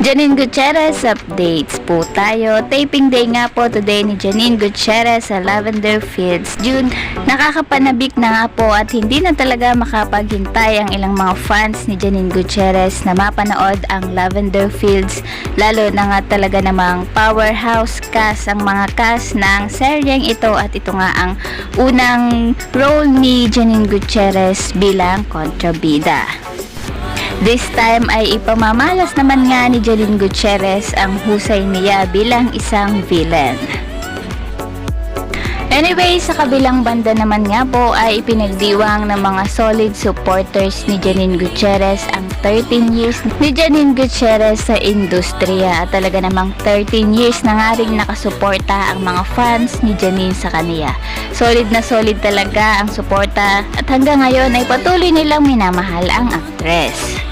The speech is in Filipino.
Janine Gutierrez updates po tayo. Taping day nga po today ni Janine Gutierrez sa Lavender Fields. June, nakakapanabik na nga po at hindi na talaga makapaghintay ang ilang mga fans ni Janine Gutierrez na mapanood ang Lavender Fields. Lalo na nga talaga namang powerhouse cast ang mga cast ng seryeng ito at ito nga ang unang role ni Janine Gutierrez bilang kontrabida. This time ay ipamamalas naman nga ni Janine Gutierrez ang husay niya bilang isang villain. Anyway, sa kabilang banda naman nga po ay ipinagdiwang ng mga solid supporters ni Janine Gutierrez ang 13 years ni Janine Gutierrez sa industriya at talaga namang 13 years na nga rin nakasuporta ang mga fans ni Janine sa kaniya. Solid na solid talaga ang suporta at hanggang ngayon ay patuloy nilang minamahal ang aktres.